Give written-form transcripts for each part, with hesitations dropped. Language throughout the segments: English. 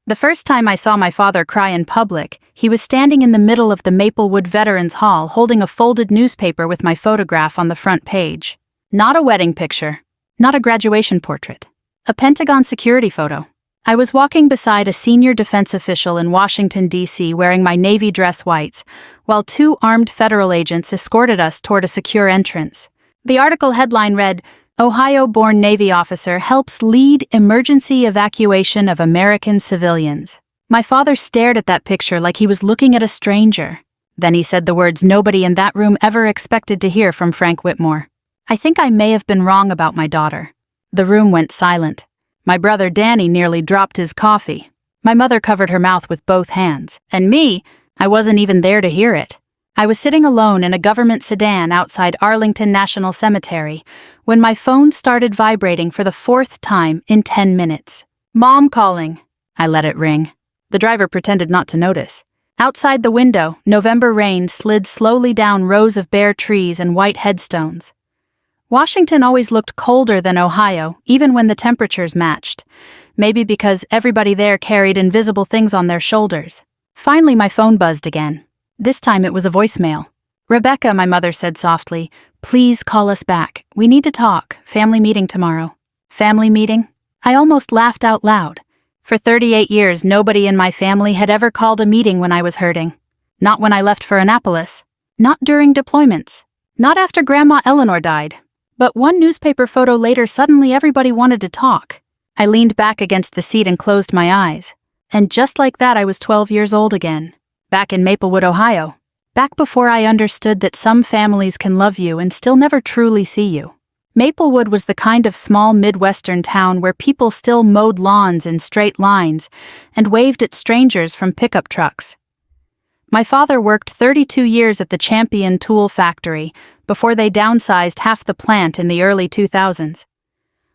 The first time I saw my father cry in public, he was standing in the middle of the Maplewood Veterans Hall holding a folded newspaper with my photograph on the front page. Not a wedding picture. Not a graduation portrait. A Pentagon security photo. I was walking beside a senior defense official in Washington, D.C. wearing my Navy dress whites, while two armed federal agents escorted us toward a secure entrance. The article headline read, "Ohio-born Navy officer helps lead emergency evacuation of American civilians." My father stared at that picture like he was looking at a stranger. Then he said the words nobody in that room ever expected to hear from Frank Whitmore. I think I may have been wrong about my daughter. The room went silent. My brother Danny nearly dropped his coffee. My mother covered her mouth with both hands. And me, I wasn't even there to hear it. I was sitting alone in a government sedan outside Arlington National Cemetery when my phone started vibrating for the fourth time in 10 minutes. "Mom calling." I let it ring. The driver pretended not to notice. Outside the window, November rain slid slowly down rows of bare trees and white headstones. Washington always looked colder than Ohio, even when the temperatures matched. Maybe because everybody there carried invisible things on their shoulders. Finally, my phone buzzed again. This time it was a voicemail. "Rebecca," my mother said softly, "please call us back. We need to talk. Family meeting tomorrow." Family meeting? I almost laughed out loud. For 38 years, nobody in my family had ever called a meeting when I was hurting. Not when I left for Annapolis. Not during deployments. Not after Grandma Eleanor died. But one newspaper photo later, suddenly everybody wanted to talk. I leaned back against the seat and closed my eyes. And just like that, I was 12 years old again. Back in Maplewood, Ohio. Back before I understood that some families can love you and still never truly see you. Maplewood was the kind of small Midwestern town where people still mowed lawns in straight lines and waved at strangers from pickup trucks. My father worked 32 years at the Champion Tool Factory before they downsized half the plant in the early 2000s.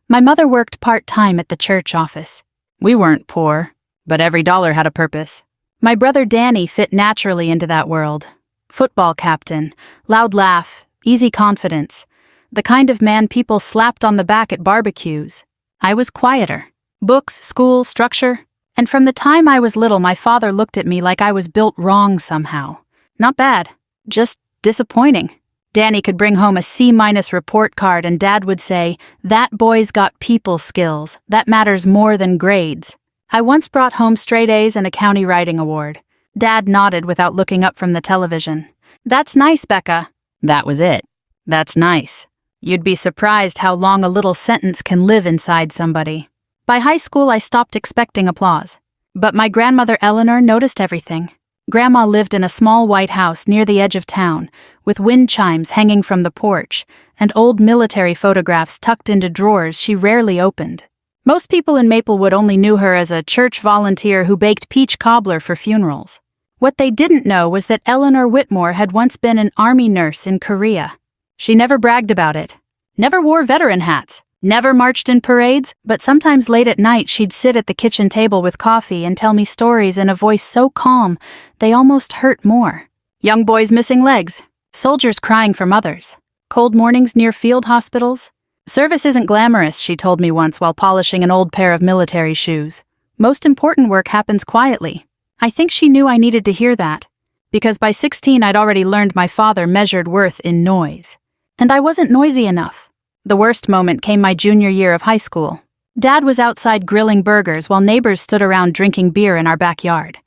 My mother worked part-time at the church office. We weren't poor, but every dollar had a purpose. My brother Danny fit naturally into that world. Football captain, loud laugh, easy confidence, the kind of man people slapped on the back at barbecues. I was quieter. Books, school, structure. And from the time I was little, my father looked at me like I was built wrong somehow. Not bad, just disappointing. Danny could bring home a C- report card and Dad would say, "That boy's got people skills. That matters more than grades." I once brought home straight A's and a county writing award. Dad nodded without looking up from the television. "That's nice, Becca." That was it. That's nice. You'd be surprised how long a little sentence can live inside somebody. By high school, I stopped expecting applause. But my grandmother Eleanor noticed everything. Grandma lived in a small white house near the edge of town, with wind chimes hanging from the porch, and old military photographs tucked into drawers she rarely opened. Most people in Maplewood only knew her as a church volunteer who baked peach cobbler for funerals. What they didn't know was that Eleanor Whitmore had once been an army nurse in Korea. She never bragged about it. Never wore veteran hats. Never marched in parades, but sometimes late at night she'd sit at the kitchen table with coffee and tell me stories in a voice so calm they almost hurt more. Young boys missing legs. Soldiers crying for mothers. Cold mornings near field hospitals. "Service isn't glamorous," she told me once while polishing an old pair of military shoes. "Most important work happens quietly." I think she knew I needed to hear that, because by 16 I'd already learned my father measured worth in noise. And I wasn't noisy enough. The worst moment came my junior year of high school. Dad was outside grilling burgers while neighbors stood around drinking beer in our backyard.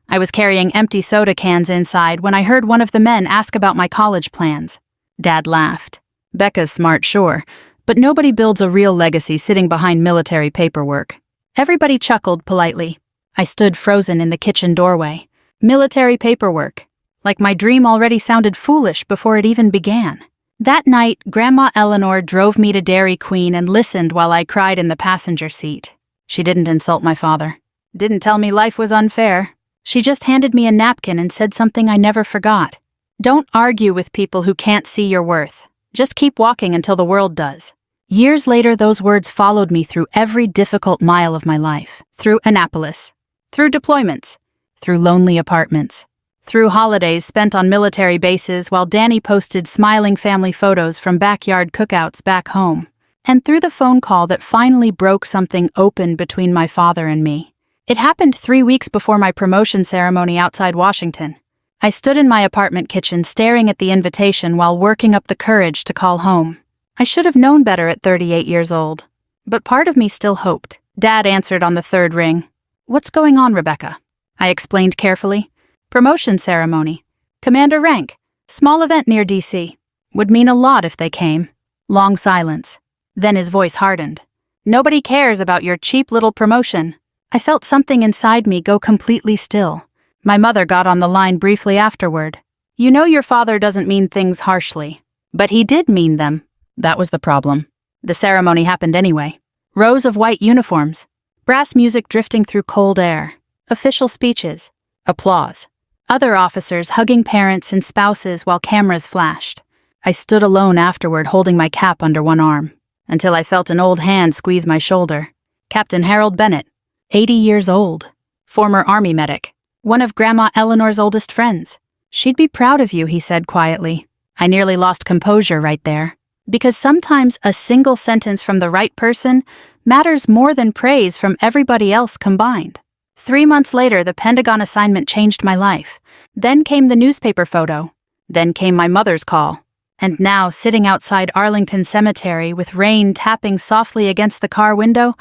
I was carrying empty soda cans inside when I heard one of the men ask about my college plans. Dad laughed. "Becca's smart, sure, but nobody builds a real legacy sitting behind military paperwork." Everybody chuckled politely. I stood frozen in the kitchen doorway. Military paperwork. Like my dream already sounded foolish before it even began. That night, Grandma Eleanor drove me to Dairy Queen and listened while I cried in the passenger seat. She didn't insult my father. Didn't tell me life was unfair. She just handed me a napkin and said something I never forgot. "Don't argue with people who can't see your worth. Just keep walking until the world does." Years later, those words followed me through every difficult mile of my life. Through Annapolis. Through deployments. Through lonely apartments. Through holidays spent on military bases while Danny posted smiling family photos from backyard cookouts back home. And through the phone call that finally broke something open between my father and me. It happened 3 weeks before my promotion ceremony outside Washington. I stood in my apartment kitchen staring at the invitation while working up the courage to call home. I should have known better at 38 years old. But part of me still hoped. Dad answered on the third ring. "What's going on, Rebecca?" I explained carefully. "Promotion ceremony. Commander rank. Small event near DC. Would mean a lot if they came." Long silence. Then his voice hardened. "Nobody cares about your cheap little promotion." I felt something inside me go completely still. My mother got on the line briefly afterward. "You know your father doesn't mean things harshly. But he did mean them." That was the problem. The ceremony happened anyway. Rows of white uniforms. Brass music drifting through cold air. Official speeches. Applause. Other officers hugging parents and spouses while cameras flashed. I stood alone afterward holding my cap under one arm, until I felt an old hand squeeze my shoulder. Captain Harold Bennett, 80 years old. Former Army medic. One of Grandma Eleanor's oldest friends. "She'd be proud of you," he said quietly. I nearly lost composure right there. Because sometimes a single sentence from the right person matters more than praise from everybody else combined. 3 months later, the Pentagon assignment changed my life. Then came the newspaper photo. Then came my mother's call. And now, sitting outside Arlington Cemetery with rain tapping softly against the car window,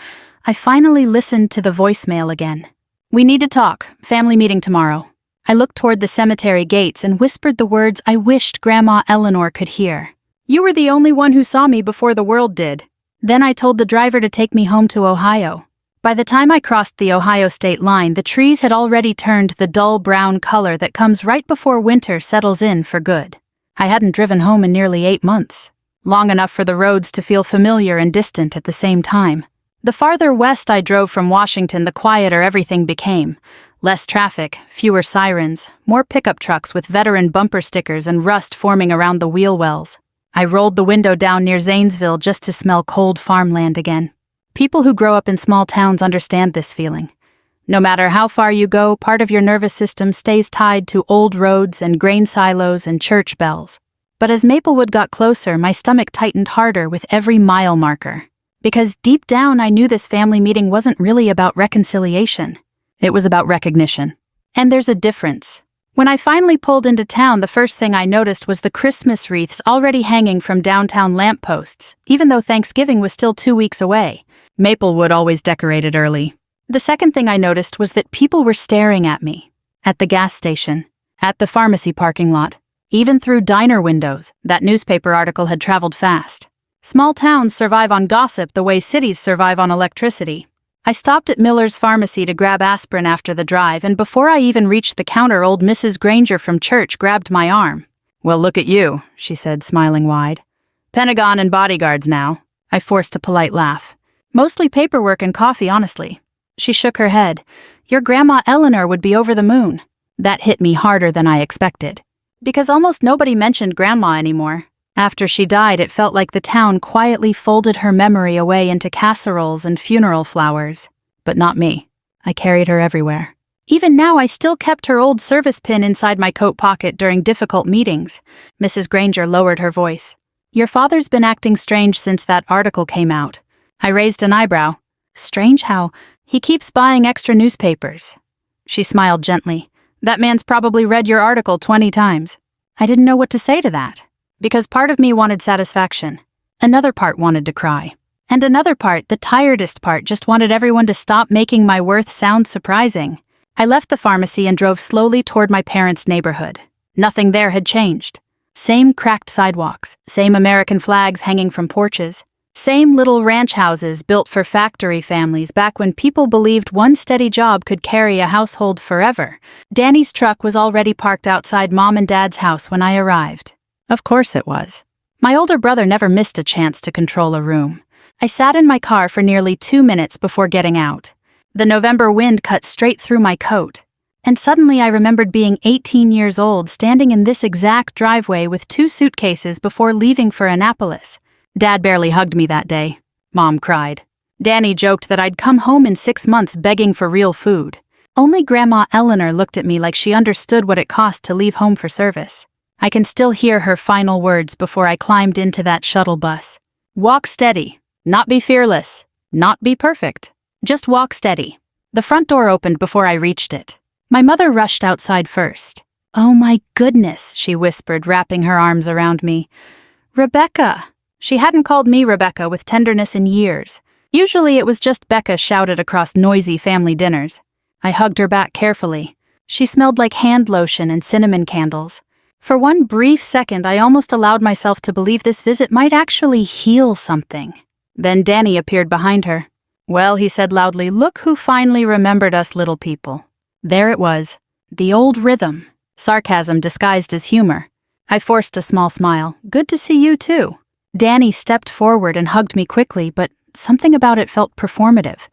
I finally listened to the voicemail again. "We need to talk. Family meeting tomorrow." I looked toward the cemetery gates and whispered the words I wished Grandma Eleanor could hear. "You were the only one who saw me before the world did." Then I told the driver to take me home to Ohio. By the time I crossed the Ohio state line, the trees had already turned the dull brown color that comes right before winter settles in for good. I hadn't driven home in nearly 8 months. Long enough for the roads to feel familiar and distant at the same time. The farther west I drove from Washington, the quieter everything became. Less traffic, fewer sirens, more pickup trucks with veteran bumper stickers and rust forming around the wheel wells. I rolled the window down near Zanesville just to smell cold farmland again. People who grow up in small towns understand this feeling. No matter how far you go, part of your nervous system stays tied to old roads and grain silos and church bells. But as Maplewood got closer, my stomach tightened harder with every mile marker. Because deep down I knew this family meeting wasn't really about reconciliation. It was about recognition. And there's a difference. When I finally pulled into town, the first thing I noticed was the Christmas wreaths already hanging from downtown lampposts, even though Thanksgiving was still 2 weeks away. Maplewood always decorated early. The second thing I noticed was that people were staring at me. At the gas station. At the pharmacy parking lot. Even through diner windows. That newspaper article had traveled fast. Small towns survive on gossip the way cities survive on electricity. I stopped at Miller's Pharmacy to grab aspirin after the drive, and before I even reached the counter, old Mrs. Granger from church grabbed my arm. "Well, look at you," she said, smiling wide. "Pentagon and bodyguards now." I forced a polite laugh. "Mostly paperwork and coffee, honestly." She shook her head. "Your Grandma Eleanor would be over the moon." That hit me harder than I expected. Because almost nobody mentioned Grandma anymore. After she died, it felt like the town quietly folded her memory away into casseroles and funeral flowers. But not me. I carried her everywhere. Even now, I still kept her old service pin inside my coat pocket during difficult meetings. Mrs. Granger lowered her voice. "Your father's been acting strange since that article came out." I raised an eyebrow. "Strange how? He keeps buying extra newspapers." She smiled gently. "That man's probably read your article 20 times." I didn't know what to say to that. Because part of me wanted satisfaction. Another part wanted to cry. And another part, the tiredest part, just wanted everyone to stop making my worth sound surprising. I left the pharmacy and drove slowly toward my parents' neighborhood. Nothing there had changed. Same cracked sidewalks, same American flags hanging from porches, same little ranch houses built for factory families back when people believed one steady job could carry a household forever. Danny's truck was already parked outside Mom and Dad's house when I arrived. Of course it was. My older brother never missed a chance to control a room. I sat in my car for nearly 2 minutes before getting out. The November wind cut straight through my coat. And suddenly I remembered being 18 years old, standing in this exact driveway with 2 suitcases before leaving for Annapolis. Dad barely hugged me that day. Mom cried. Danny joked that I'd come home in 6 months begging for real food. Only Grandma Eleanor looked at me like she understood what it cost to leave home for service. I can still hear her final words before I climbed into that shuttle bus. "Walk steady. Not be fearless. Not be perfect. Just walk steady." The front door opened before I reached it. My mother rushed outside first. "Oh my goodness," she whispered, wrapping her arms around me. "Rebecca." She hadn't called me Rebecca with tenderness in years. Usually it was just Becca shouted across noisy family dinners. I hugged her back carefully. She smelled like hand lotion and cinnamon candles. For one brief second, I almost allowed myself to believe this visit might actually heal something. Then Danny appeared behind her. "Well," he said loudly, "look who finally remembered us little people." There it was, the old rhythm, sarcasm disguised as humor. I forced a small smile. "Good to see you too." Danny stepped forward and hugged me quickly, but something about it felt performative,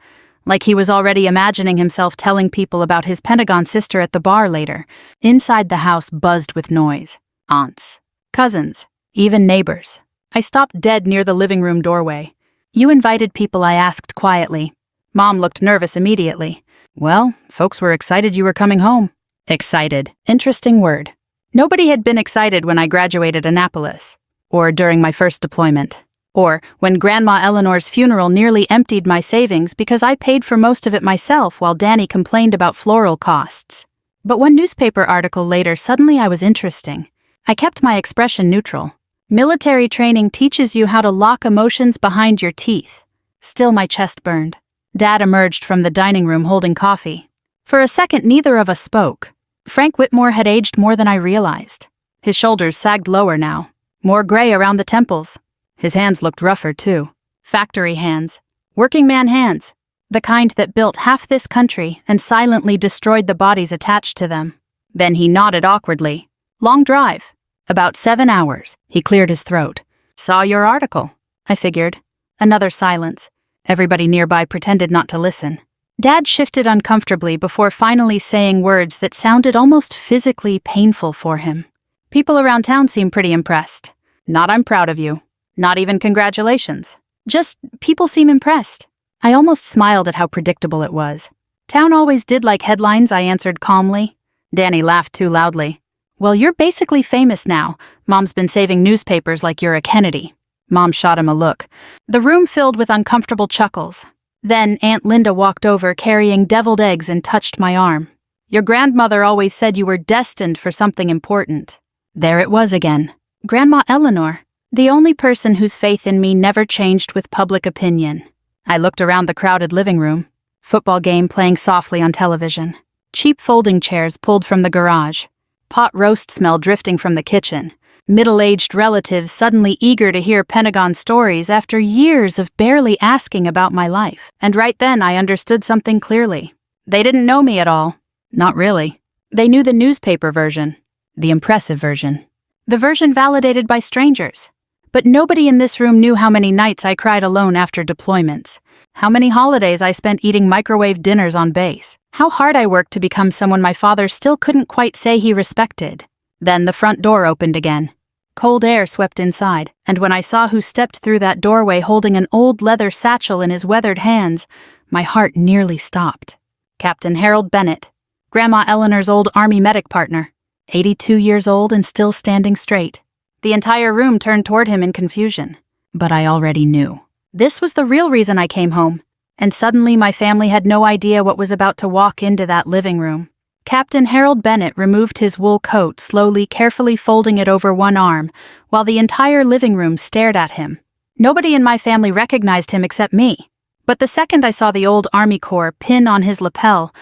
like he was already imagining himself telling people about his Pentagon sister at the bar later. Inside the house buzzed with noise. Aunts, cousins, even neighbors. I stopped dead near the living room doorway. "You invited people?" I asked quietly. Mom looked nervous immediately. "Well, folks were excited you were coming home." Excited. Interesting word. Nobody had been excited when I graduated Annapolis, or during my first deployment, or when Grandma Eleanor's funeral nearly emptied my savings because I paid for most of it myself while Danny complained about floral costs. But one newspaper article later, suddenly I was interesting. I kept my expression neutral. "Military training teaches you how to lock emotions behind your teeth." Still, my chest burned. Dad emerged from the dining room holding coffee. For a second, neither of us spoke. Frank Whitmore had aged more than I realized. His shoulders sagged lower now, more gray around the temples. His hands looked rougher, too. Factory hands. Working man hands. The kind that built half this country and silently destroyed the bodies attached to them. Then he nodded awkwardly. "Long drive." "About 7 hours." He cleared his throat. "Saw your article," I figured. Another silence. Everybody nearby pretended not to listen. Dad shifted uncomfortably before finally saying words that sounded almost physically painful for him. "People around town seem pretty impressed. Not 'I'm proud of you.' Not even congratulations. Just people seem impressed." I almost smiled at how predictable it was. "Town always did like headlines," I answered calmly. Danny laughed too loudly. "Well, you're basically famous now. Mom's been saving newspapers like you're a Kennedy." Mom shot him a look. The room filled with uncomfortable chuckles. Then Aunt Linda walked over carrying deviled eggs and touched my arm. "Your grandmother always said you were destined for something important." There it was again. Grandma Eleanor, the only person whose faith in me never changed with public opinion. I looked around the crowded living room. Football game playing softly on television. Cheap folding chairs pulled from the garage. Pot roast smell drifting from the kitchen. Middle-aged relatives suddenly eager to hear Pentagon stories after years of barely asking about my life. And right then I understood something clearly. They didn't know me at all. Not really. They knew the newspaper version. The impressive version. The version validated by strangers. But nobody in this room knew how many nights I cried alone after deployments. How many holidays I spent eating microwave dinners on base. How hard I worked to become someone my father still couldn't quite say he respected. Then the front door opened again. Cold air swept inside, and when I saw who stepped through that doorway holding an old leather satchel in his weathered hands, my heart nearly stopped. Captain Harold Bennett, Grandma Eleanor's old Army medic partner, 82 years old and still standing straight. The entire room turned toward him in confusion. But I already knew. This was the real reason I came home, and suddenly my family had no idea what was about to walk into that living room. Captain Harold Bennett removed his wool coat, slowly, carefully folding it over one arm, while the entire living room stared at him. Nobody in my family recognized him except me. But the second I saw the old Army Corps pin on his lapel,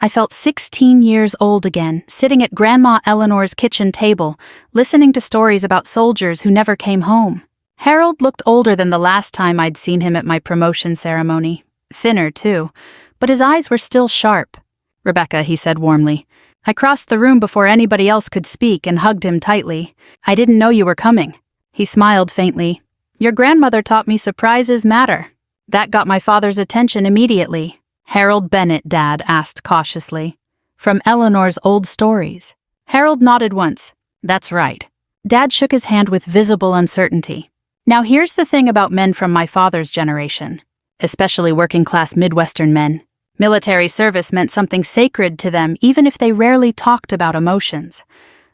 I felt 16 years old again, sitting at Grandma Eleanor's kitchen table, listening to stories about soldiers who never came home. Harold looked older than the last time I'd seen him at my promotion ceremony. Thinner, too, but his eyes were still sharp. "Rebecca," he said warmly. I crossed the room before anybody else could speak and hugged him tightly. "I didn't know you were coming." He smiled faintly. "Your grandmother taught me surprises matter." That got my father's attention immediately. "Harold Bennett," Dad asked cautiously. "From Eleanor's old stories." Harold nodded once. "That's right." Dad shook his hand with visible uncertainty. Now here's the thing about men from my father's generation, especially working-class Midwestern men. Military service meant something sacred to them even if they rarely talked about emotions.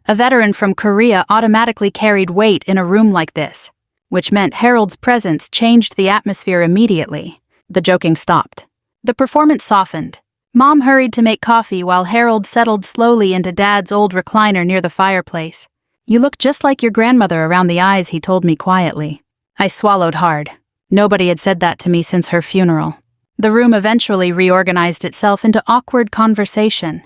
A veteran from Korea automatically carried weight in a room like this, which meant Harold's presence changed the atmosphere immediately. The joking stopped. The performance softened. Mom hurried to make coffee while Harold settled slowly into Dad's old recliner near the fireplace. "You look just like your grandmother around the eyes," he told me quietly. I swallowed hard. Nobody had said that to me since her funeral. The room eventually reorganized itself into awkward conversation.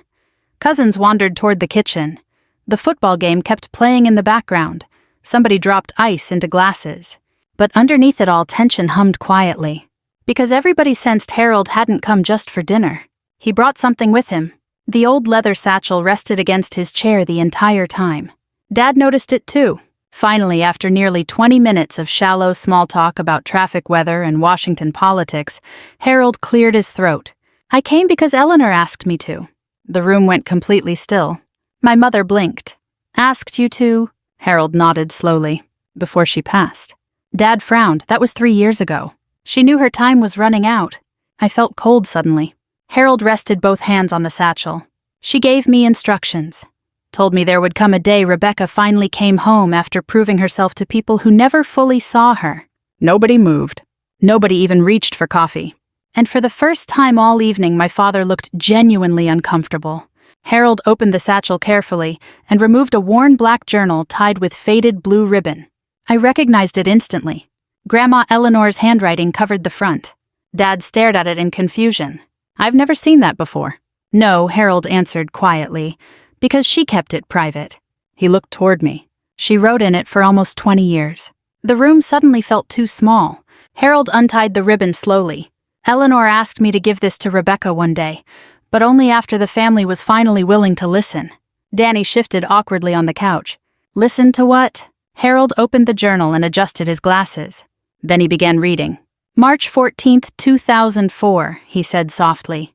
Cousins wandered toward the kitchen. The football game kept playing in the background. Somebody dropped ice into glasses. But underneath it all, tension hummed quietly. Because everybody sensed Harold hadn't come just for dinner. He brought something with him. The old leather satchel rested against his chair the entire time. Dad noticed it too. Finally, after nearly 20 minutes of shallow small talk about traffic weather and Washington politics, Harold cleared his throat. "I came because Eleanor asked me to." The room went completely still. My mother blinked. "Asked you to?" Harold nodded slowly. "Before she passed." Dad frowned. That was 3 years ago. She knew her time was running out. I felt cold suddenly. Harold rested both hands on the satchel. "She gave me instructions. Told me there would come a day Rebecca finally came home after proving herself to people who never fully saw her." Nobody moved. Nobody even reached for coffee. And for the first time all evening, my father looked genuinely uncomfortable. Harold opened the satchel carefully and removed a worn black journal tied with faded blue ribbon. I recognized it instantly. Grandma Eleanor's handwriting covered the front. Dad stared at it in confusion. "I've never seen that before." "No," Harold answered quietly, "because she kept it private." He looked toward me. "She wrote in it for almost 20 years. The room suddenly felt too small. Harold untied the ribbon slowly. "Eleanor asked me to give this to Rebecca one day, but only after the family was finally willing to listen." Danny shifted awkwardly on the couch. "Listen to what?" Harold opened the journal and adjusted his glasses. Then he began reading. "March 14th, 2004, he said softly.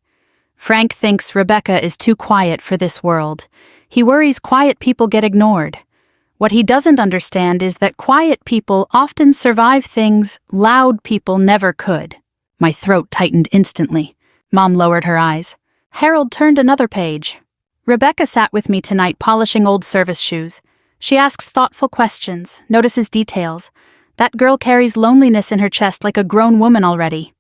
"Frank thinks Rebecca is too quiet for this world. He worries quiet people get ignored. What he doesn't understand is that quiet people often survive things loud people never could." My throat tightened instantly. Mom lowered her eyes. Harold turned another page. "Rebecca sat with me tonight polishing old service shoes. She asks thoughtful questions, notices details. That girl carries loneliness in her chest like a grown woman already."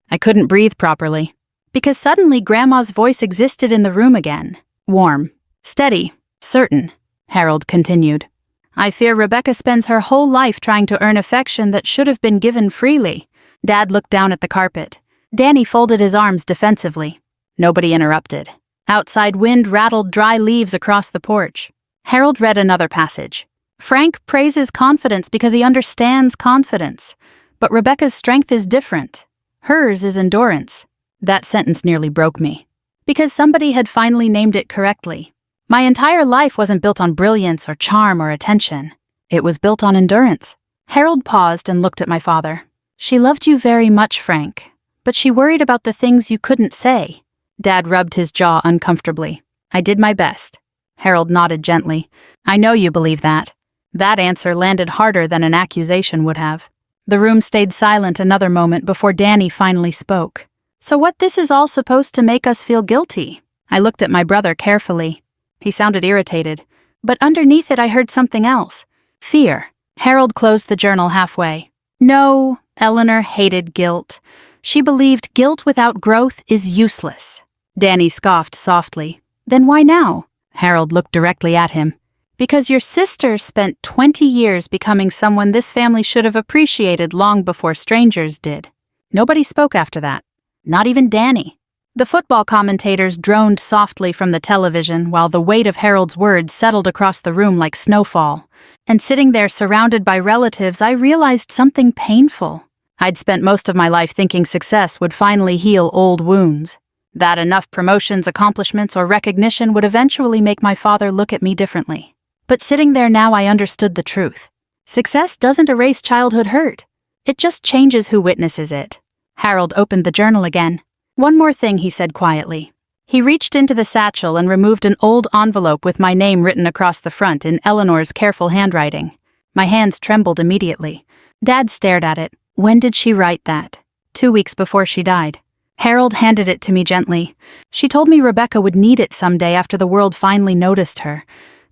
I couldn't breathe properly. Because suddenly Grandma's voice existed in the room again. Warm, steady, certain, Harold continued. "I fear Rebecca spends her whole life trying to earn affection that should have been given freely." Dad looked down at the carpet. Danny folded his arms defensively. Nobody interrupted. Outside, wind rattled dry leaves across the porch. Harold read another passage. "Frank praises confidence because he understands confidence. But Rebecca's strength is different. Hers is endurance." That sentence nearly broke me. Because somebody had finally named it correctly. My entire life wasn't built on brilliance or charm or attention. It was built on endurance. Harold paused and looked at my father. "She loved you very much, Frank, but she worried about the things you couldn't say." Dad rubbed his jaw uncomfortably. "I did my best." Harold nodded gently. "I know you believe that." That answer landed harder than an accusation would have. The room stayed silent another moment before Danny finally spoke. "So what this is all supposed to make us feel guilty?" I looked at my brother carefully. He sounded irritated, but underneath it I heard something else. Fear. Harold closed the journal halfway. "No, Eleanor hated guilt. She believed guilt without growth is useless." Danny scoffed softly. "Then why now?" Harold looked directly at him. "Because your sister spent 20 years becoming someone this family should have appreciated long before strangers did." Nobody spoke after that. Not even Danny. The football commentators droned softly from the television while the weight of Harold's words settled across the room like snowfall. And sitting there surrounded by relatives, I realized something painful. I'd spent most of my life thinking success would finally heal old wounds. That enough promotions, accomplishments, or recognition would eventually make my father look at me differently. But sitting there now, I understood the truth. Success doesn't erase childhood hurt. It just changes who witnesses it. Harold opened the journal again. "One more thing," he said quietly. He reached into the satchel and removed an old envelope with my name written across the front in Eleanor's careful handwriting. My hands trembled immediately. Dad stared at it. "When did she write that?" "2 weeks before she died." Harold handed it to me gently. "She told me Rebecca would need it someday after the world finally noticed her,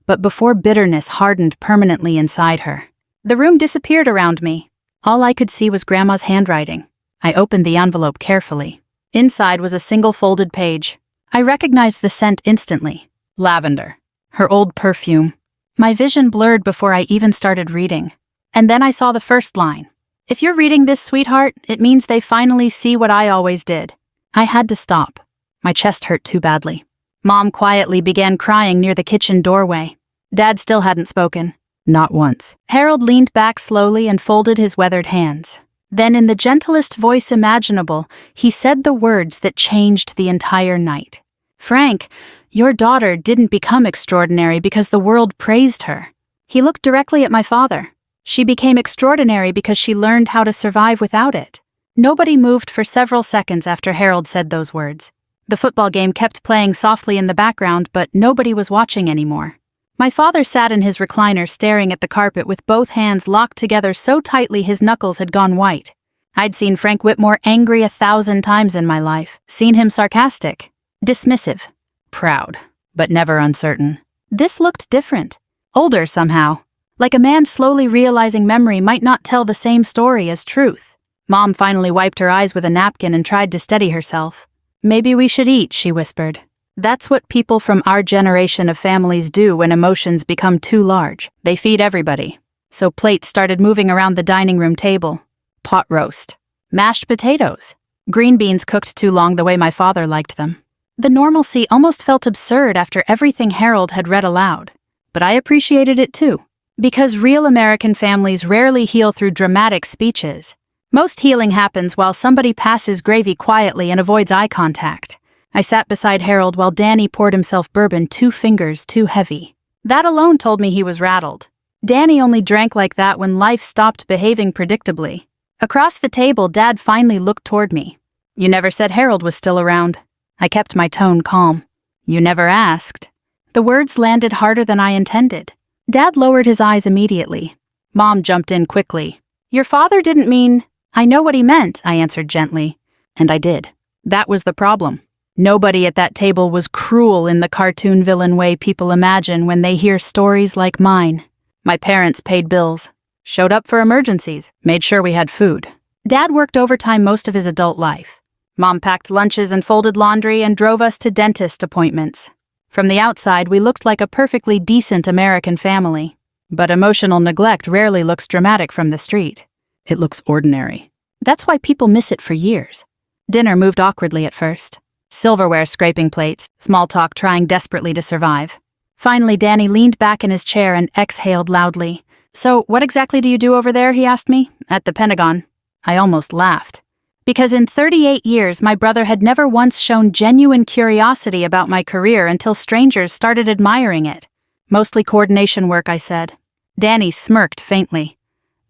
but before bitterness hardened permanently inside her." The room disappeared around me. All I could see was Grandma's handwriting. I opened the envelope carefully. Inside was a single folded page. I recognized the scent instantly. Lavender. Her old perfume. My vision blurred before I even started reading. And then I saw the first line. If you're reading this, sweetheart, it means they finally see what I always did. I had to stop. My chest hurt too badly. Mom quietly began crying near the kitchen doorway. Dad still hadn't spoken. Not once. Harold leaned back slowly and folded his weathered hands. Then, in the gentlest voice imaginable, he said the words that changed the entire night. Frank, your daughter didn't become extraordinary because the world praised her. He looked directly at my father. She became extraordinary because she learned how to survive without it. Nobody moved for several seconds after Harold said those words. The football game kept playing softly in the background, but nobody was watching anymore. My father sat in his recliner staring at the carpet with both hands locked together so tightly his knuckles had gone white. I'd seen Frank Whitmore angry 1,000 times in my life, seen him sarcastic, dismissive, proud, but never uncertain. This looked different, older somehow, like a man slowly realizing memory might not tell the same story as truth. Mom finally wiped her eyes with a napkin and tried to steady herself. Maybe we should eat, she whispered. That's what people from our generation of families do when emotions become too large. They feed everybody. So plates started moving around the dining room table. Pot roast. Mashed potatoes. Green beans cooked too long the way my father liked them. The normalcy almost felt absurd after everything Harold had read aloud. But I appreciated it too. Because real American families rarely heal through dramatic speeches. Most healing happens while somebody passes gravy quietly and avoids eye contact. I sat beside Harold while Danny poured himself bourbon 2 fingers too heavy. That alone told me he was rattled. Danny only drank like that when life stopped behaving predictably. Across the table, Dad finally looked toward me. You never said Harold was still around. I kept my tone calm. You never asked. The words landed harder than I intended. Dad lowered his eyes immediately. Mom jumped in quickly. Your father didn't mean... I know what he meant, I answered gently. And I did. That was the problem. Nobody at that table was cruel in the cartoon villain way people imagine when they hear stories like mine. My parents paid bills, showed up for emergencies, made sure we had food. Dad worked overtime most of his adult life. Mom packed lunches and folded laundry and drove us to dentist appointments. From the outside, we looked like a perfectly decent American family. But emotional neglect rarely looks dramatic from the street. It looks ordinary. That's why people miss it for years. Dinner moved awkwardly at first. Silverware scraping plates, small talk trying desperately to survive. Finally, Danny leaned back in his chair and exhaled loudly. So, what exactly do you do over there, he asked me, at the Pentagon. I almost laughed. Because in 38 years, my brother had never once shown genuine curiosity about my career until strangers started admiring it. Mostly coordination work, I said. Danny smirked faintly.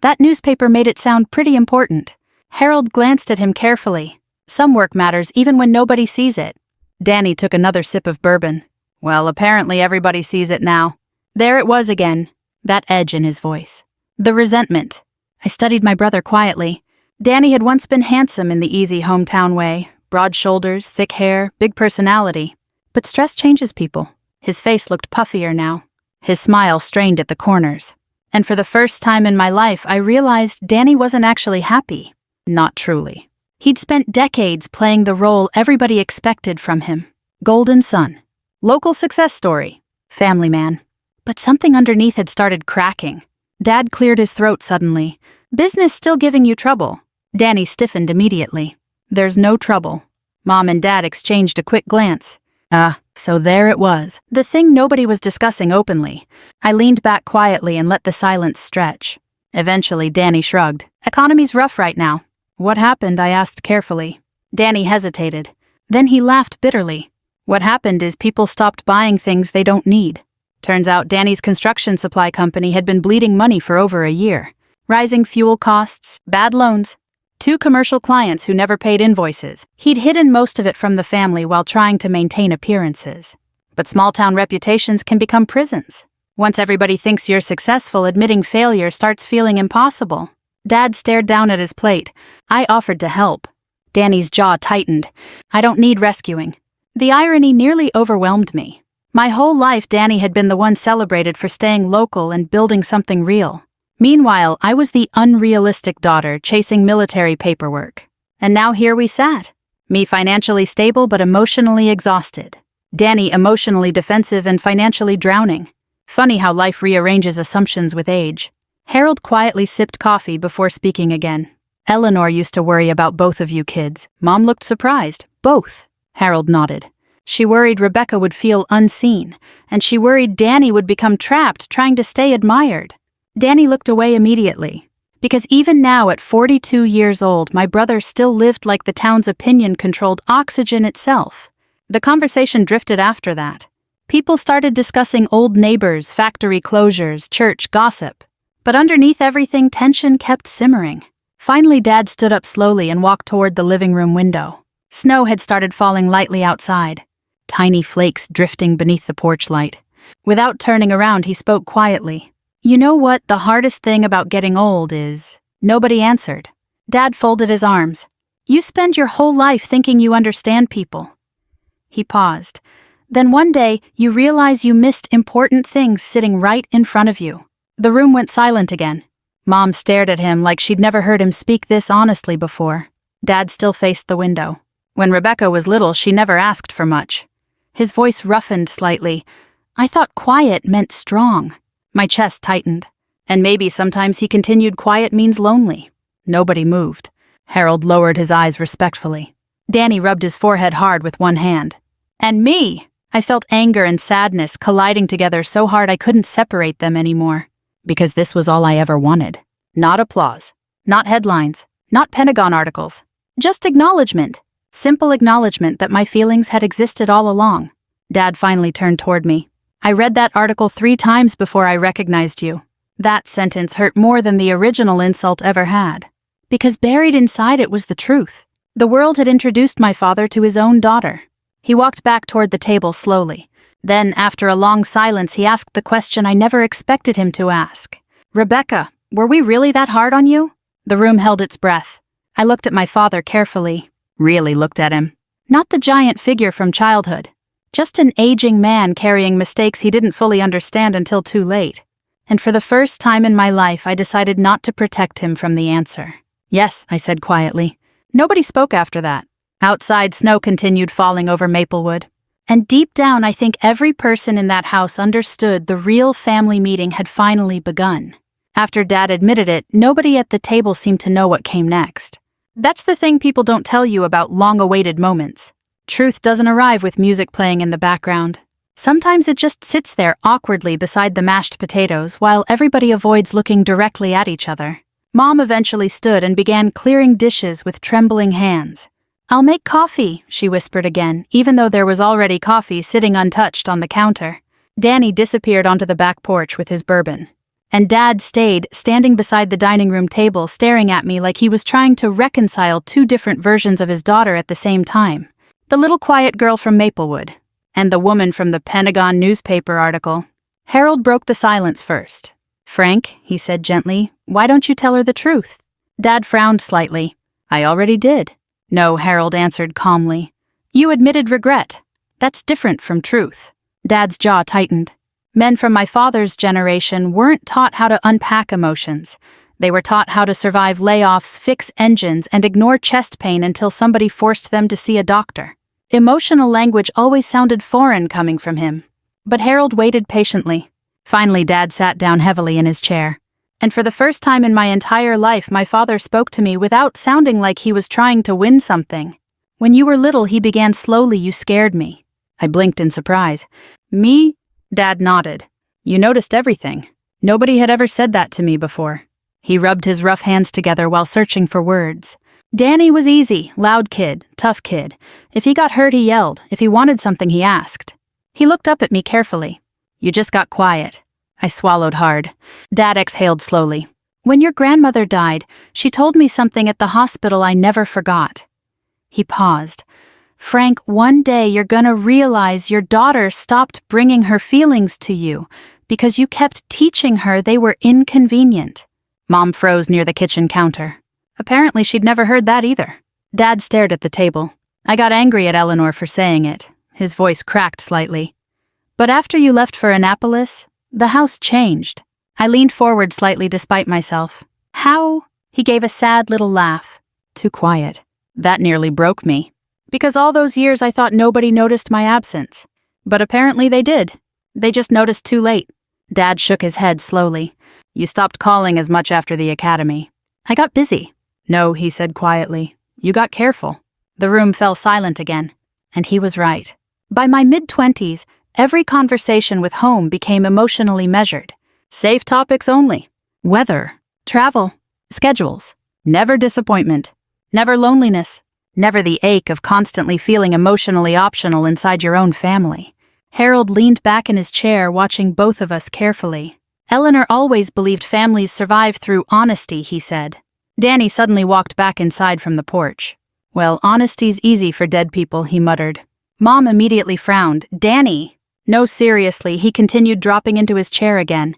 That newspaper made it sound pretty important. Harold glanced at him carefully. Some work matters even when nobody sees it. Danny took another sip of bourbon. Well, apparently everybody sees it now. There it was again, that edge in his voice. The resentment. I studied my brother quietly. Danny had once been handsome in the easy hometown way. Broad shoulders, thick hair, big personality. But stress changes people. His face looked puffier now. His smile strained at the corners. And for the first time in my life, I realized Danny wasn't actually happy. Not truly. He'd spent decades playing the role everybody expected from him. Golden son. Local success story. Family man. But something underneath had started cracking. Dad cleared his throat suddenly. Business still giving you trouble. Danny stiffened immediately. There's no trouble. Mom and Dad exchanged a quick glance. So there it was. The thing nobody was discussing openly. I leaned back quietly and let the silence stretch. Eventually, Danny shrugged. Economy's rough right now. What happened? I asked carefully. Danny hesitated. Then he laughed bitterly. What happened is people stopped buying things they don't need. Turns out Danny's construction supply company had been bleeding money for over a year. Rising fuel costs, bad loans. 2 commercial clients who never paid invoices. He'd hidden most of it from the family while trying to maintain appearances. But small-town reputations can become prisons. Once everybody thinks you're successful, admitting failure starts feeling impossible. Dad stared down at his plate. I offered to help. Danny's jaw tightened. I don't need rescuing. The irony nearly overwhelmed me. My whole life, Danny had been the one celebrated for staying local and building something real. Meanwhile, I was the unrealistic daughter chasing military paperwork. And now here we sat. Me financially stable but emotionally exhausted. Danny emotionally defensive and financially drowning. Funny how life rearranges assumptions with age. Harold quietly sipped coffee before speaking again. Eleanor used to worry about both of you kids. Mom looked surprised. Both. Harold nodded. She worried Rebecca would feel unseen, and she worried Danny would become trapped trying to stay admired. Danny looked away immediately. Because even now at 42 years old, my brother still lived like the town's opinion controlled oxygen itself. The conversation drifted after that. People started discussing old neighbors, factory closures, church gossip. But underneath everything, tension kept simmering. Finally, Dad stood up slowly and walked toward the living room window. Snow had started falling lightly outside, tiny flakes drifting beneath the porch light. Without turning around, he spoke quietly. You know what the hardest thing about getting old is? Nobody answered. Dad folded his arms. You spend your whole life thinking you understand people. He paused. Then one day, you realize you missed important things sitting right in front of you. The room went silent again. Mom stared at him like she'd never heard him speak this honestly before. Dad still faced the window. When Rebecca was little, she never asked for much. His voice roughened slightly. I thought quiet meant strong. My chest tightened. And maybe sometimes he continued quiet means lonely. Nobody moved. Harold lowered his eyes respectfully. Danny rubbed his forehead hard with one hand. And me! I felt anger and sadness colliding together so hard I couldn't separate them anymore. Because this was all I ever wanted. Not applause. Not headlines. Not Pentagon articles. Just acknowledgement. Simple acknowledgement that my feelings had existed all along. Dad finally turned toward me. I read that article 3 times before I recognized you. That sentence hurt more than the original insult ever had. Because buried inside it was the truth. The world had introduced my father to his own daughter. He walked back toward the table slowly. Then, after a long silence, he asked the question I never expected him to ask. Rebecca, were we really that hard on you? The room held its breath. I looked at my father carefully. Really looked at him. Not the giant figure from childhood. Just an aging man carrying mistakes he didn't fully understand until too late. And for the first time in my life, I decided not to protect him from the answer. Yes, I said quietly. Nobody spoke after that. Outside, snow continued falling over Maplewood. And deep down, I think every person in that house understood the real family meeting had finally begun. After Dad admitted it, nobody at the table seemed to know what came next. That's the thing people don't tell you about long-awaited moments. Truth doesn't arrive with music playing in the background. Sometimes it just sits there awkwardly beside the mashed potatoes while everybody avoids looking directly at each other. Mom eventually stood and began clearing dishes with trembling hands. I'll make coffee, she whispered again, even though there was already coffee sitting untouched on the counter. Danny disappeared onto the back porch with his bourbon. And Dad stayed, standing beside the dining room table, staring at me like he was trying to reconcile 2 different versions of his daughter at the same time. The little quiet girl from Maplewood, and the woman from the Pentagon newspaper article. Harold broke the silence first. Frank, he said gently, why don't you tell her the truth? Dad frowned slightly. I already did. No, Harold answered calmly. You admitted regret. That's different from truth. Dad's jaw tightened. Men from my father's generation weren't taught how to unpack emotions. They were taught how to survive layoffs, fix engines, and ignore chest pain until somebody forced them to see a doctor. Emotional language always sounded foreign coming from him. But Harold waited patiently. Finally, Dad sat down heavily in his chair. And for the first time in my entire life, my father spoke to me without sounding like he was trying to win something. When you were little, he began slowly, you scared me. I blinked in surprise. Me? Dad nodded. You noticed everything. Nobody had ever said that to me before. He rubbed his rough hands together while searching for words. Danny was easy, loud kid, tough kid. If he got hurt, he yelled. If he wanted something, he asked. He looked up at me carefully. You just got quiet. I swallowed hard. Dad exhaled slowly. When your grandmother died, she told me something at the hospital I never forgot. He paused. Frank, one day you're gonna realize your daughter stopped bringing her feelings to you because you kept teaching her they were inconvenient. Mom froze near the kitchen counter. Apparently she'd never heard that either. Dad stared at the table. I got angry at Eleanor for saying it. His voice cracked slightly. But after you left for Annapolis, the house changed. I leaned forward slightly despite myself. How? He gave a sad little laugh. Too quiet. That nearly broke me. Because all those years I thought nobody noticed my absence. But apparently they did. They just noticed too late. Dad shook his head slowly. You stopped calling as much after the academy. I got busy. No, he said quietly. You got careful. The room fell silent again. And he was right. By my mid-20s, every conversation with home became emotionally measured. Safe topics only. Weather, travel, schedules. Never disappointment. Never loneliness. Never the ache of constantly feeling emotionally optional inside your own family. Harold leaned back in his chair, watching both of us carefully. Eleanor always believed families survive through honesty, he said. Danny suddenly walked back inside from the porch. Well, honesty's easy for dead people, he muttered. Mom immediately frowned. Danny! No, seriously, he continued, dropping into his chair again.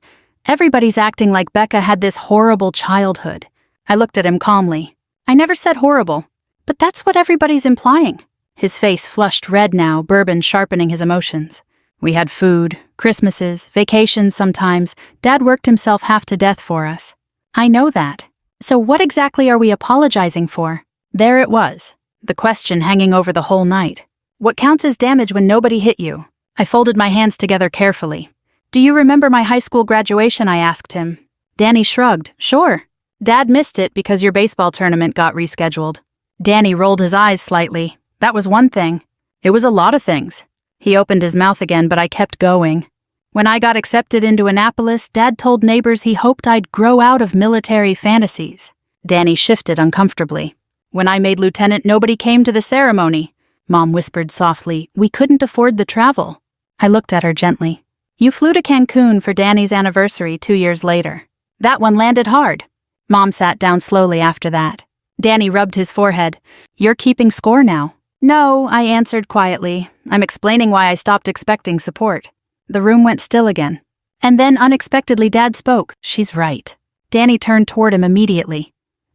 Everybody's acting like Becca had this horrible childhood. I looked at him calmly. I never said horrible. But that's what everybody's implying. His face flushed red now, bourbon sharpening his emotions. We had food, Christmases, vacations sometimes. Dad worked himself half to death for us. I know that. So what exactly are we apologizing for? There it was, the question hanging over the whole night. What counts as damage when nobody hit you? I folded my hands together carefully. Do you remember my high school graduation? I asked him. Danny shrugged. Sure. Dad missed it because your baseball tournament got rescheduled. Danny rolled his eyes slightly. That was one thing. It was a lot of things. He opened his mouth again, but I kept going. When I got accepted into Annapolis, Dad told neighbors he hoped I'd grow out of military fantasies. Danny shifted uncomfortably. When I made lieutenant, nobody came to the ceremony. Mom whispered softly. We couldn't afford the travel. I looked at her gently. You flew to Cancun for Danny's anniversary 2 years later. That one landed hard. Mom sat down slowly after that. Danny rubbed his forehead. You're keeping score now. No, I answered quietly. I'm explaining why I stopped expecting support. The room went still again. And then unexpectedly Dad spoke. She's right. Danny turned toward him immediately.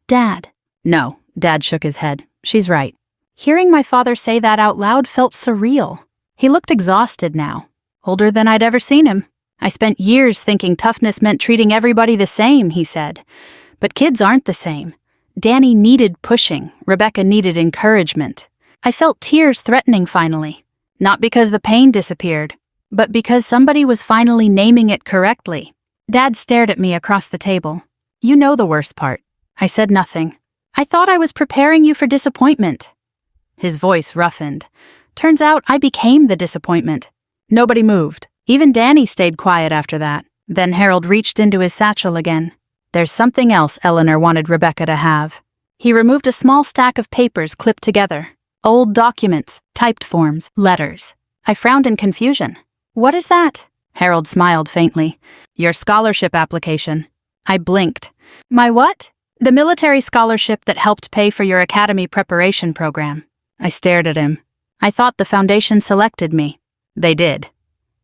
Dad. No, Dad shook his head. She's right. Hearing my father say that out loud felt surreal. He looked exhausted now. Older than I'd ever seen him. I spent years thinking toughness meant treating everybody the same, he said. But kids aren't the same. Danny needed pushing. Rebecca needed encouragement. I felt tears threatening finally. Not because the pain disappeared, but because somebody was finally naming it correctly. Dad stared at me across the table. You know the worst part. I said nothing. I thought I was preparing you for disappointment. His voice roughened. Turns out I became the disappointment. Nobody moved. Even Danny stayed quiet after that. Then Harold reached into his satchel again. There's something else Eleanor wanted Rebecca to have. He removed a small stack of papers clipped together. Old documents, typed forms, letters. I frowned in confusion. What is that? Harold smiled faintly. Your scholarship application. I blinked. My what? The military scholarship that helped pay for your academy preparation program. I stared at him. I thought the foundation selected me. They did.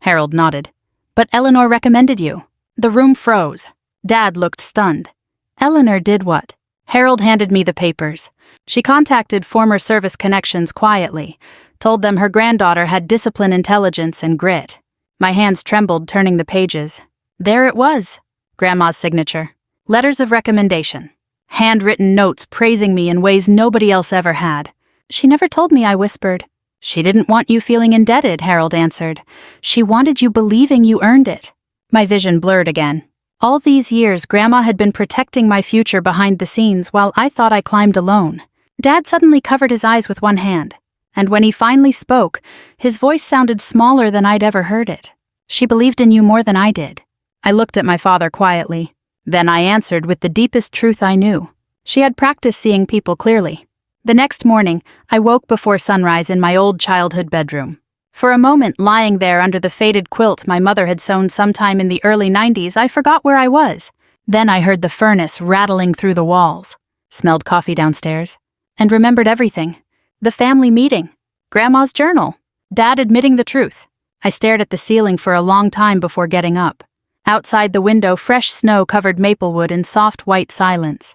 Harold nodded. But Eleanor recommended you. The room froze. Dad looked stunned. Eleanor did what? Harold handed me the papers. She contacted former service connections quietly, told them her granddaughter had discipline, intelligence, and grit. My hands trembled, turning the pages. There it was. Grandma's signature. Letters of recommendation. Handwritten notes praising me in ways nobody else ever had. She never told me, I whispered. She didn't want you feeling indebted, Harold answered. She wanted you believing you earned it. My vision blurred again. All these years, Grandma had been protecting my future behind the scenes while I thought I climbed alone. Dad suddenly covered his eyes with one hand. And when he finally spoke, his voice sounded smaller than I'd ever heard it. She believed in you more than I did. I looked at my father quietly. Then I answered with the deepest truth I knew. She had practiced seeing people clearly. The next morning, I woke before sunrise in my old childhood bedroom. For a moment, lying there under the faded quilt my mother had sewn sometime in the early 90s, I forgot where I was. Then I heard the furnace rattling through the walls, smelled coffee downstairs, and remembered everything. The family meeting, Grandma's journal, Dad admitting the truth. I stared at the ceiling for a long time before getting up. Outside the window, fresh snow covered Maplewood in soft white silence.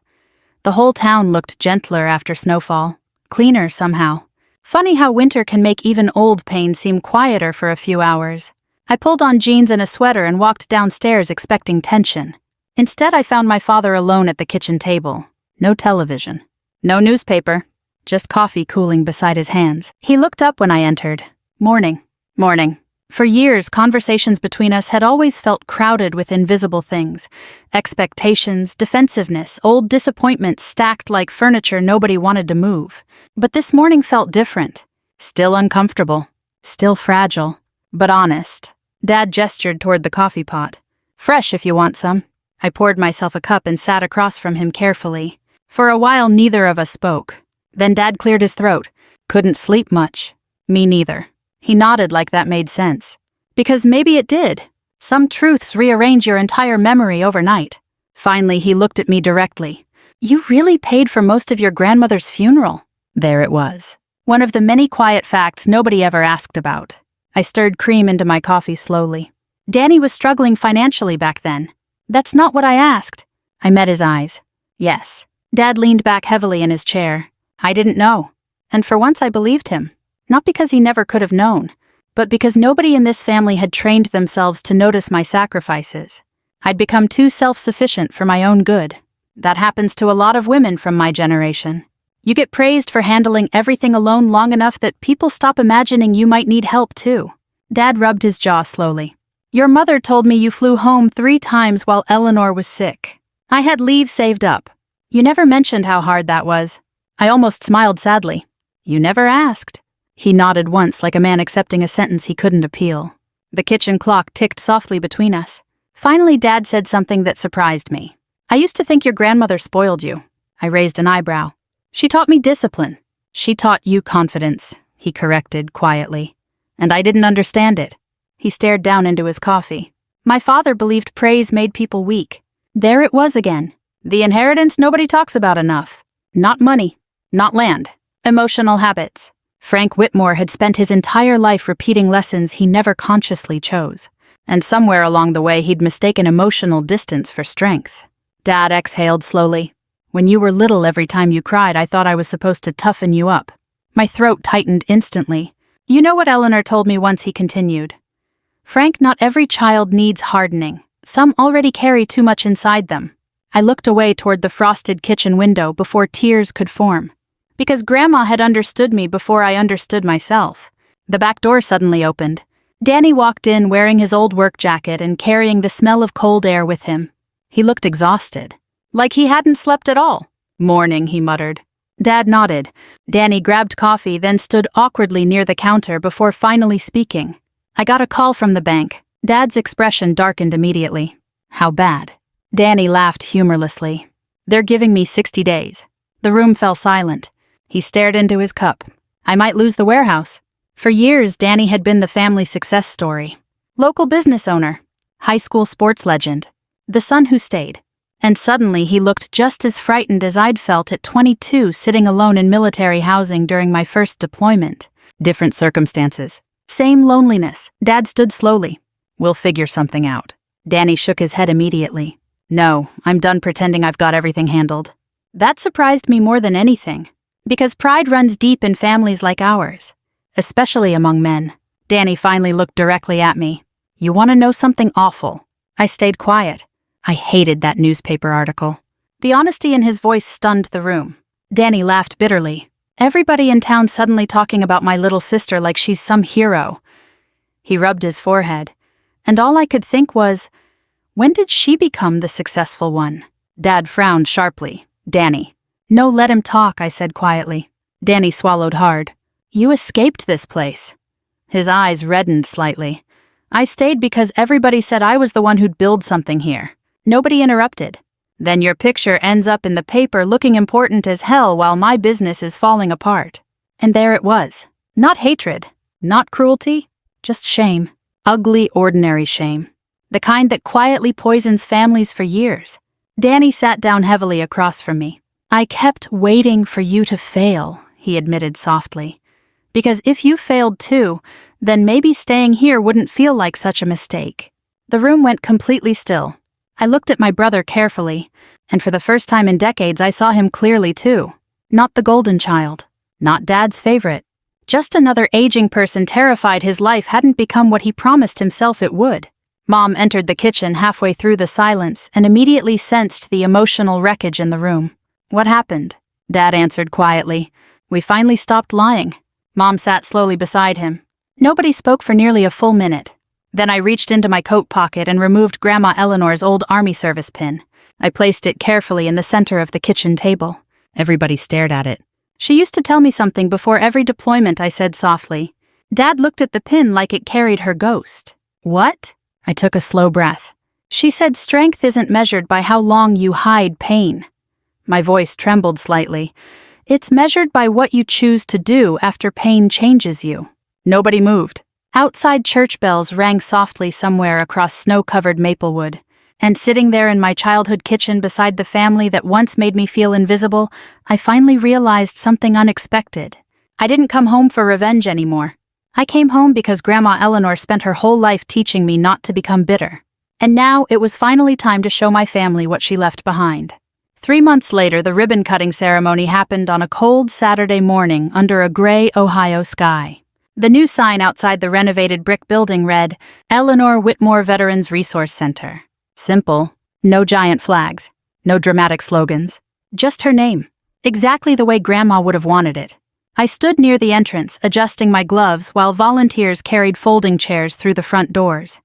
The whole town looked gentler after snowfall, cleaner somehow. Funny how winter can make even old pain seem quieter for a few hours. I pulled on jeans and a sweater and walked downstairs expecting tension. Instead, I found my father alone at the kitchen table. No television. No newspaper. just coffee cooling beside his hands. He looked up when I entered. Morning. Morning. For years, conversations between us had always felt crowded with invisible things. Expectations, defensiveness, old disappointments stacked like furniture nobody wanted to move. But this morning felt different. Still uncomfortable. Still fragile. But honest. Dad gestured toward the coffee pot. Fresh if you want some. I poured myself a cup and sat across from him carefully. For a while, neither of us spoke. Then Dad cleared his throat. Couldn't sleep much. Me neither. He nodded like that made sense. Because maybe it did. Some truths rearrange your entire memory overnight. Finally, he looked at me directly. You really paid for most of your grandmother's funeral? There it was. One of the many quiet facts nobody ever asked about. I stirred cream into my coffee slowly. Danny was struggling financially back then. That's not what I asked. I met his eyes. Yes. Dad leaned back heavily in his chair. I didn't know. And for once I believed him. Not because he never could have known, but because nobody in this family had trained themselves to notice my sacrifices. I'd become too self-sufficient for my own good. That happens to a lot of women from my generation. You get praised for handling everything alone long enough that people stop imagining you might need help too. Dad rubbed his jaw slowly. Your mother told me you flew home 3 times while Eleanor was sick. I had leave saved up. You never mentioned how hard that was. I almost smiled sadly. You never asked. He nodded once like a man accepting a sentence he couldn't appeal. The kitchen clock ticked softly between us. Finally, Dad said something that surprised me. I used to think your grandmother spoiled you. I raised an eyebrow. She taught me discipline. She taught you confidence, he corrected quietly. And I didn't understand it. He stared down into his coffee. My father believed praise made people weak. There it was again. The inheritance nobody talks about enough. Not money. Not land. Emotional habits. Frank Whitmore had spent his entire life repeating lessons he never consciously chose. And somewhere along the way he'd mistaken emotional distance for strength. Dad exhaled slowly. When you were little, every time you cried, I thought I was supposed to toughen you up. My throat tightened instantly. You know what Eleanor told me once, he continued. Frank, not every child needs hardening. Some already carry too much inside them. I looked away toward the frosted kitchen window before tears could form. Because Grandma had understood me before I understood myself. The back door suddenly opened. Danny walked in wearing his old work jacket and carrying the smell of cold air with him. He looked exhausted. Like he hadn't slept at all. Morning, he muttered. Dad nodded. Danny grabbed coffee, then stood awkwardly near the counter before finally speaking. I got a call from the bank. Dad's expression darkened immediately. How bad? Danny laughed humorlessly. They're giving me 60 days. The room fell silent. He stared into his cup. I might lose the warehouse. For years, Danny had been the family success story. Local business owner. High school sports legend. The son who stayed. And suddenly he looked just as frightened as I'd felt at 22 sitting alone in military housing during my first deployment. Different circumstances. Same loneliness. Dad stood slowly. We'll figure something out. Danny shook his head immediately. No, I'm done pretending I've got everything handled. That surprised me more than anything. Because pride runs deep in families like ours. Especially among men. Danny finally looked directly at me. You want to know something awful? I stayed quiet. I hated that newspaper article. The honesty in his voice stunned the room. Danny laughed bitterly. Everybody in town suddenly talking about my little sister like she's some hero. He rubbed his forehead. And all I could think was, when did she become the successful one? Dad frowned sharply. Danny. No, let him talk, I said quietly. Danny swallowed hard. You escaped this place. His eyes reddened slightly. I stayed because everybody said I was the one who'd build something here. Nobody interrupted. Then your picture ends up in the paper looking important as hell while my business is falling apart. And there it was. Not hatred. Not cruelty. Just shame. Ugly, ordinary shame. The kind that quietly poisons families for years. Danny sat down heavily across from me. I kept waiting for you to fail, he admitted softly. Because if you failed too, then maybe staying here wouldn't feel like such a mistake. The room went completely still. I looked at my brother carefully, and for the first time in decades I saw him clearly too. Not the golden child. Not Dad's favorite. Just another aging person terrified his life hadn't become what he promised himself it would. Mom entered the kitchen halfway through the silence and immediately sensed the emotional wreckage in the room. What happened? Dad answered quietly. We finally stopped lying. Mom sat slowly beside him. Nobody spoke for nearly a full minute. Then I reached into my coat pocket and removed Grandma Eleanor's old Army service pin. I placed it carefully in the center of the kitchen table. Everybody stared at it. She used to tell me something before every deployment, I said softly. Dad looked at the pin like it carried her ghost. What? I took a slow breath. She said strength isn't measured by how long you hide pain. My voice trembled slightly. It's measured by what you choose to do after pain changes you. Nobody moved. Outside church bells rang softly somewhere across snow-covered Maplewood. And sitting there in my childhood kitchen beside the family that once made me feel invisible, I finally realized something unexpected. I didn't come home for revenge anymore. I came home because Grandma Eleanor spent her whole life teaching me not to become bitter. And now it was finally time to show my family what she left behind. 3 months later, the ribbon-cutting ceremony happened on a cold Saturday morning under a gray Ohio sky. The new sign outside the renovated brick building read, Eleanor Whitmore Veterans Resource Center. Simple, no giant flags, no dramatic slogans, just her name, exactly the way Grandma would have wanted it. I stood near the entrance, adjusting my gloves while volunteers carried folding chairs through the front doors.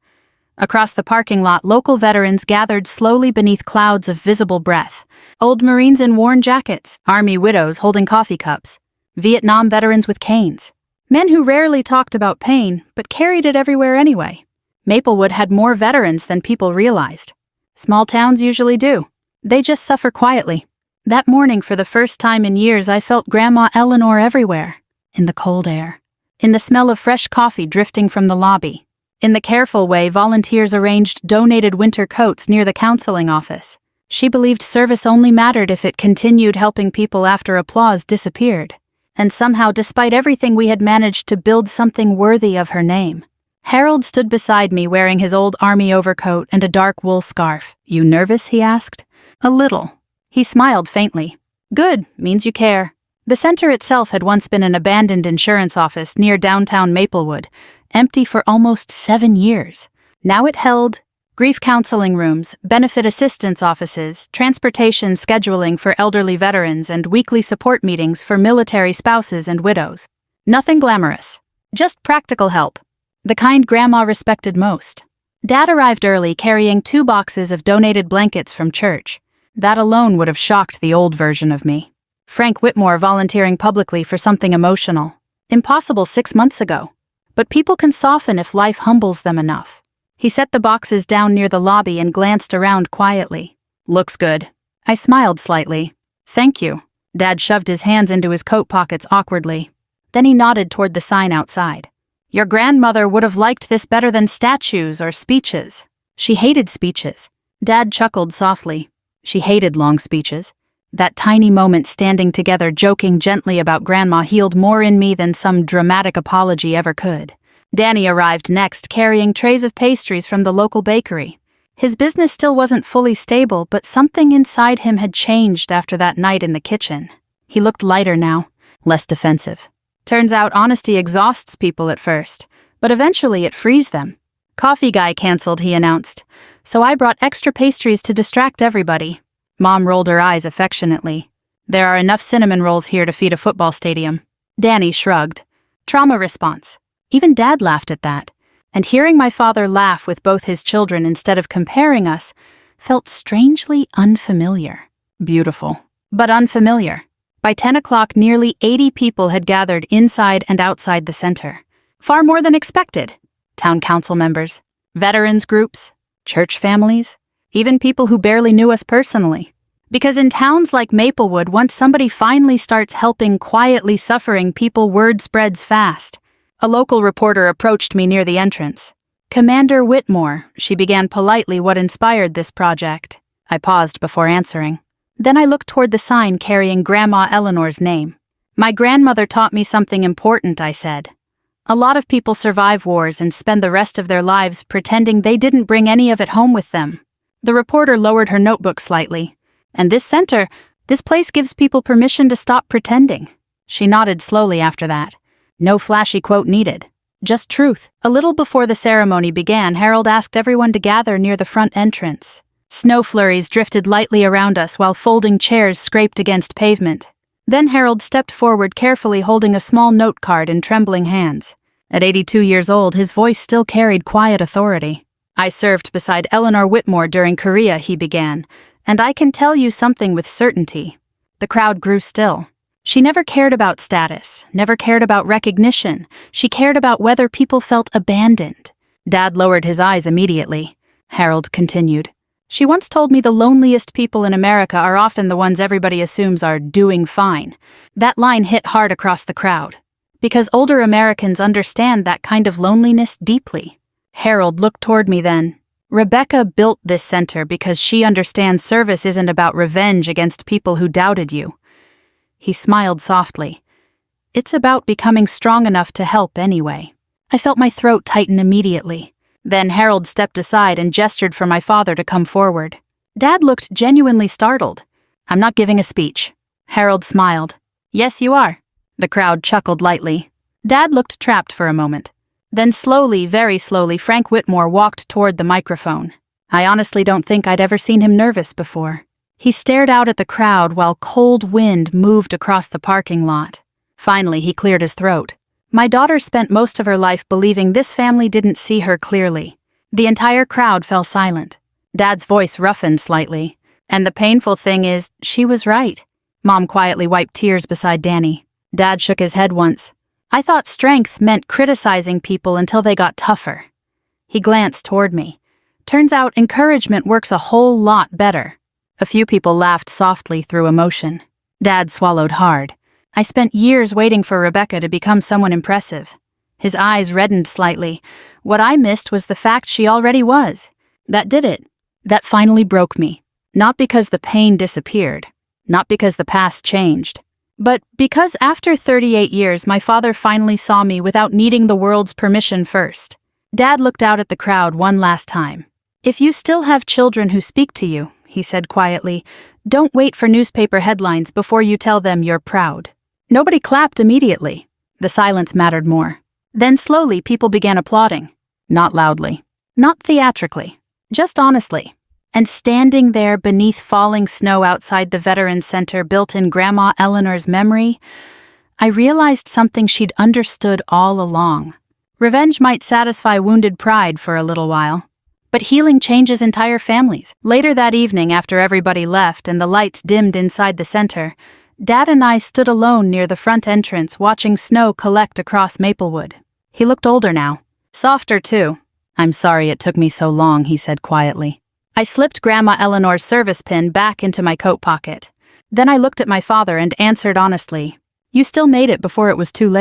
Across the parking lot, local veterans gathered slowly beneath clouds of visible breath. Old Marines in worn jackets, Army widows holding coffee cups, Vietnam veterans with canes. Men who rarely talked about pain, but carried it everywhere anyway. Maplewood had more veterans than people realized. Small towns usually do. They just suffer quietly. That morning, for the first time in years, I felt Grandma Eleanor everywhere. In the cold air. In the smell of fresh coffee drifting from the lobby. In the careful way volunteers arranged donated winter coats near the counseling office. She believed service only mattered if it continued helping people after applause disappeared. And somehow, despite everything, we had managed to build something worthy of her name. Harold stood beside me wearing his old army overcoat and a dark wool scarf. You nervous? He asked. A little. He smiled faintly. Good, means you care. The center itself had once been an abandoned insurance office near downtown Maplewood, empty for almost 7 years. Now it held grief counseling rooms, benefit assistance offices, transportation scheduling for elderly veterans, and weekly support meetings for military spouses and widows. Nothing glamorous. Just practical help. The kind Grandma respected most. Dad arrived early carrying 2 boxes of donated blankets from church. That alone would have shocked the old version of me. Frank Whitmore volunteering publicly for something emotional. Impossible 6 months ago. But people can soften if life humbles them enough. He set the boxes down near the lobby and glanced around quietly. Looks good. I smiled slightly. Thank you. Dad shoved his hands into his coat pockets awkwardly. Then he nodded toward the sign outside. Your grandmother would have liked this better than statues or speeches. She hated speeches. Dad chuckled softly. She hated long speeches. That tiny moment standing together joking gently about Grandma healed more in me than some dramatic apology ever could. Danny arrived next carrying trays of pastries from the local bakery. His business still wasn't fully stable, but something inside him had changed after that night in the kitchen. He looked lighter now, less defensive. Turns out honesty exhausts people at first, but eventually it frees them. Coffee guy canceled, he announced, so I brought extra pastries to distract everybody. Mom rolled her eyes affectionately. There are enough cinnamon rolls here to feed a football stadium. Danny shrugged. Trauma response. Even Dad laughed at that. And hearing my father laugh with both his children instead of comparing us felt strangely unfamiliar. Beautiful, but unfamiliar. By 10 o'clock, nearly 80 people had gathered inside and outside the center. Far more than expected. Town council members, veterans groups, church families, even people who barely knew us personally. Because in towns like Maplewood, once somebody finally starts helping quietly suffering people, word spreads fast. A local reporter approached me near the entrance. Commander Whitmore, she began politely what inspired this project. I paused before answering. Then I looked toward the sign carrying Grandma Eleanor's name. My grandmother taught me something important, I said. A lot of people survive wars and spend the rest of their lives pretending they didn't bring any of it home with them. The reporter lowered her notebook slightly. And this center, this place gives people permission to stop pretending. She nodded slowly after that. No flashy quote needed. Just truth. A little before the ceremony began, Harold asked everyone to gather near the front entrance. Snow flurries drifted lightly around us while folding chairs scraped against pavement. Then Harold stepped forward carefully, holding a small note card in trembling hands. At 82 years old, his voice still carried quiet authority. "I served beside Eleanor Whitmore during Korea," he began, "and I can tell you something with certainty." The crowd grew still. She never cared about status, never cared about recognition. She cared about whether people felt abandoned. Dad lowered his eyes immediately. Harold continued, "She once told me the loneliest people in America are often the ones everybody assumes are doing fine." That line hit hard across the crowd, because older Americans understand that kind of loneliness deeply. Harold looked toward me then. "Rebecca built this center because she understands service isn't about revenge against people who doubted you." He smiled softly. "It's about becoming strong enough to help anyway." I felt my throat tighten immediately. Then Harold stepped aside and gestured for my father to come forward. Dad looked genuinely startled. "I'm not giving a speech." Harold smiled. "Yes, you are." The crowd chuckled lightly. Dad looked trapped for a moment. Then slowly, very slowly, Frank Whitmore walked toward the microphone. I honestly don't think I'd ever seen him nervous before. He stared out at the crowd while cold wind moved across the parking lot. Finally, he cleared his throat. "My daughter spent most of her life believing this family didn't see her clearly." The entire crowd fell silent. Dad's voice roughened slightly. "And the painful thing is, she was right." Mom quietly wiped tears beside Danny. Dad shook his head once. "I thought strength meant criticizing people until they got tougher." He glanced toward me. "Turns out encouragement works a whole lot better." A few people laughed softly through emotion. Dad swallowed hard. "I spent years waiting for Rebecca to become someone impressive." His eyes reddened slightly. "What I missed was the fact she already was. That did it. That finally broke me. Not because the pain disappeared. Not because the past changed. But because after 38 years, my father finally saw me without needing the world's permission first." Dad looked out at the crowd one last time. "If you still have children who speak to you," he said quietly, "don't wait for newspaper headlines before you tell them you're proud." Nobody clapped immediately. The silence mattered more. Then slowly people began applauding. Not loudly. Not theatrically. Just honestly. And standing there beneath falling snow outside the Veterans Center built in Grandma Eleanor's memory, I realized something she'd understood all along. Revenge might satisfy wounded pride for a little while, but healing changes entire families. Later that evening, after everybody left and the lights dimmed inside the center, Dad and I stood alone near the front entrance watching snow collect across Maplewood. He looked older now. Softer, too. "I'm sorry it took me so long," he said quietly. I slipped Grandma Eleanor's service pin back into my coat pocket. Then I looked at my father and answered honestly, "You still made it before it was too late."